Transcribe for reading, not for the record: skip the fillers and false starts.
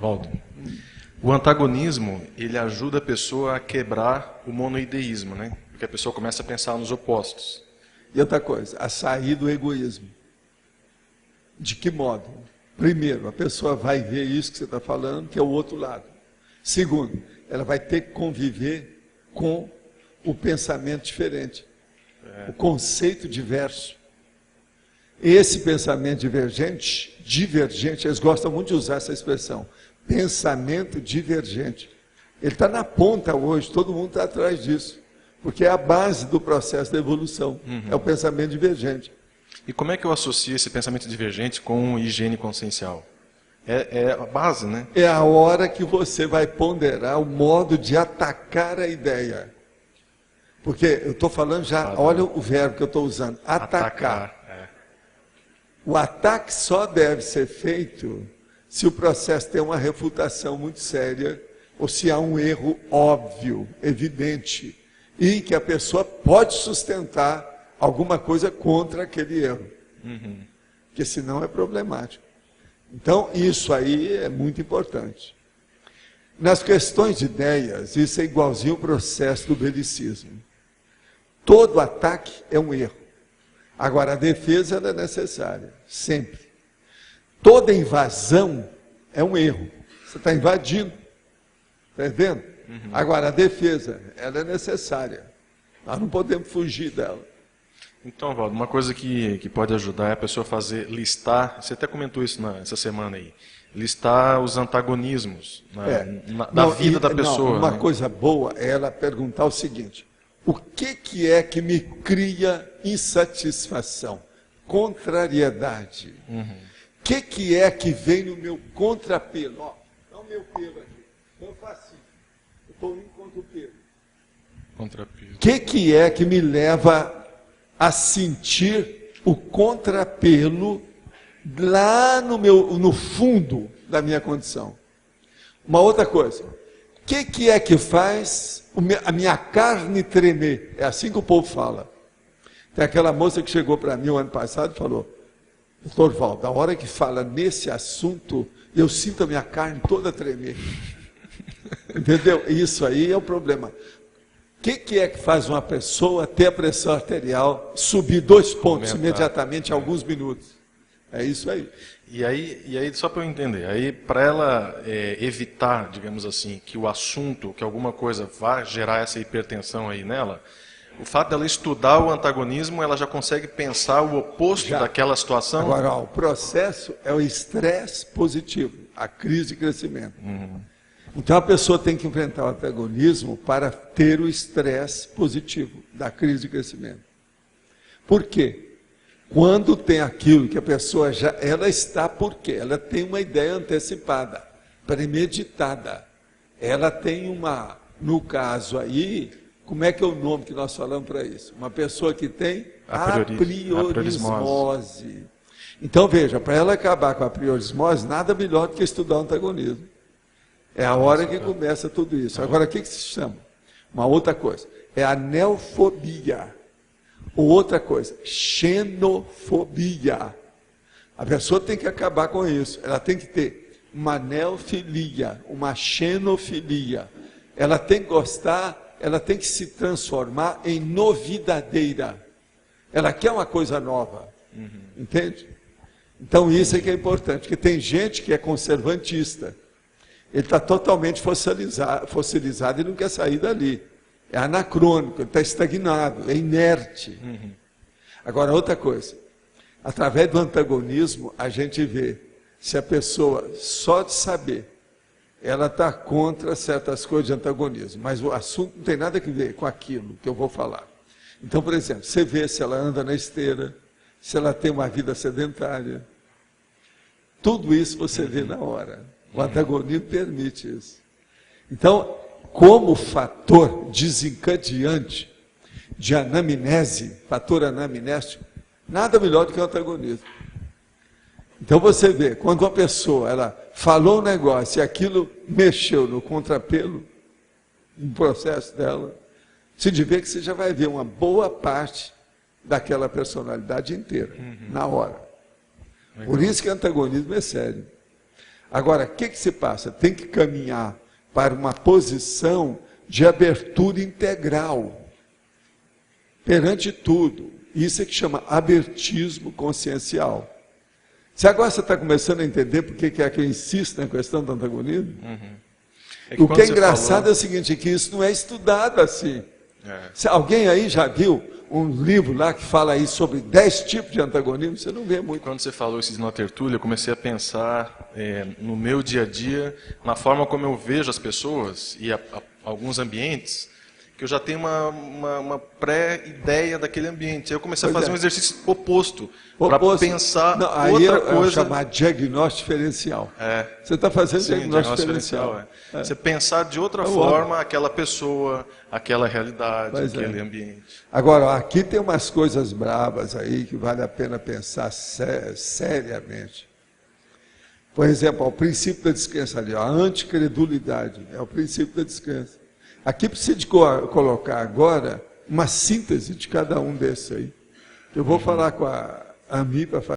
Waldo, o antagonismo, ele ajuda a pessoa a quebrar o monoideísmo, né? Porque a pessoa começa a pensar nos opostos. E outra coisa, a sair do egoísmo. De que modo? Primeiro, a pessoa vai ver isso que você está falando, que é o outro lado. Segundo, ela vai ter que conviver com o pensamento diferente, o conceito diverso. Esse pensamento divergente, eles gostam muito de usar essa expressão, pensamento divergente. Ele está na ponta hoje, todo mundo está atrás disso, porque é a base do processo da evolução, é o pensamento divergente. E como é que eu associo esse pensamento divergente com higiene consciencial? É a base, né? É a hora que você vai ponderar o modo de atacar a ideia. Porque eu estou falando já, olha o verbo que eu estou usando, atacar. O ataque só deve ser feito se o processo tem uma refutação muito séria, ou se há um erro óbvio, evidente, e que a pessoa pode sustentar alguma coisa contra aquele erro. Porque senão é problemático. Então, isso aí é muito importante. Nas questões de ideias, isso é igualzinho o processo do belicismo. Todo ataque é um erro. Agora, a defesa ela é necessária, sempre. Toda invasão é um erro. Você está invadindo. Está entendendo? Agora, a defesa, ela é necessária. Nós não podemos fugir dela. Então, Waldo, uma coisa que pode ajudar é a pessoa listar, você até comentou isso essa semana aí, listar os antagonismos da vida da pessoa. Uma coisa boa é ela perguntar o seguinte: o que é que me cria insatisfação, contrariedade? O que é que vem no meu contrapelo? Ó, dá o meu pelo aqui. Eu faço assim. Eu estou indo contra o pelo. Contrapelo. O que é que me leva a sentir o contrapelo lá no fundo da minha condição? Uma outra coisa. O que é que faz a minha carne tremer? É assim que o povo fala. Tem aquela moça que chegou para mim o ano passado e falou: doutor Waldo, a hora que fala nesse assunto, eu sinto a minha carne toda tremer. Entendeu? Isso aí é o problema. O que é que faz uma pessoa ter a pressão arterial subir 2 pontos imediatamente em alguns minutos? É isso aí. E aí só para eu entender, aí para ela evitar, digamos assim, que o assunto, que alguma coisa vá gerar essa hipertensão aí nela, o fato dela estudar o antagonismo, ela já consegue pensar o oposto daquela situação? Agora, o processo é o estresse positivo, a crise de crescimento. Então a pessoa tem que enfrentar o antagonismo para ter o estresse positivo da crise de crescimento. Por quê? Quando tem aquilo que a pessoa ela está por quê? Ela tem uma ideia antecipada, premeditada. Ela tem no caso aí, como é que é o nome que nós falamos para isso? Uma pessoa que tem apriorismose. Então veja, para ela acabar com a apriorismose, nada melhor do que estudar o antagonismo. É a hora que começa tudo isso. Agora, o que se chama? Uma outra coisa. É a neofobia. Outra coisa, xenofobia. A pessoa tem que acabar com isso. Ela tem que ter uma neofilia, uma xenofilia. Ela tem que gostar, ela tem que se transformar em novidadeira. Ela quer uma coisa nova. Entende? Então, isso é que é importante. Porque tem gente que é conservantista. Ele está totalmente fossilizado e não quer sair dali. É anacrônico, ele está estagnado, é inerte. Agora, outra coisa. Através do antagonismo, a gente vê se a pessoa, só de saber, ela está contra certas coisas de antagonismo, mas o assunto não tem nada a ver com aquilo que eu vou falar. Então, por exemplo, você vê se ela anda na esteira, se ela tem uma vida sedentária. Tudo isso você vê na hora. O antagonismo permite isso. Então, como fator desencadeante de anamnese, fator anamnéstico, nada melhor do que o antagonismo. Então você vê, quando uma pessoa ela falou um negócio e aquilo mexeu no contrapelo, no processo dela, se de ver que você já vai ver uma boa parte daquela personalidade inteira, na hora. Por isso que o antagonismo é sério. Agora, o que se passa? Tem que caminhar para uma posição de abertura integral perante tudo. Isso é que chama abertismo consciencial. Se agora você está começando a entender por que é que eu insisto na questão do antagonismo, o que é engraçado é o seguinte, que isso não é estudado assim. Se alguém aí já viu um livro lá que fala aí sobre 10 tipos de antagonismo, você não vê muito. Quando você falou isso na tertúlia, eu comecei a pensar no meu dia a dia, na forma como eu vejo as pessoas e alguns ambientes, que eu já tenho uma pré-ideia daquele ambiente. Aí eu comecei a fazer um exercício oposto, para pensar outra coisa. É chamar diagnóstico diferencial. Você está fazendo diagnóstico diferencial. Você pensar de outra forma aquela pessoa, aquela realidade, aquele ambiente. Agora, aqui tem umas coisas bravas aí que vale a pena pensar seriamente. Por exemplo, o princípio da descrença ali, a anticredulidade, é o princípio da descrença. Aqui precisa de colocar agora uma síntese de cada um desses aí. Eu vou falar com a Ami para fazer.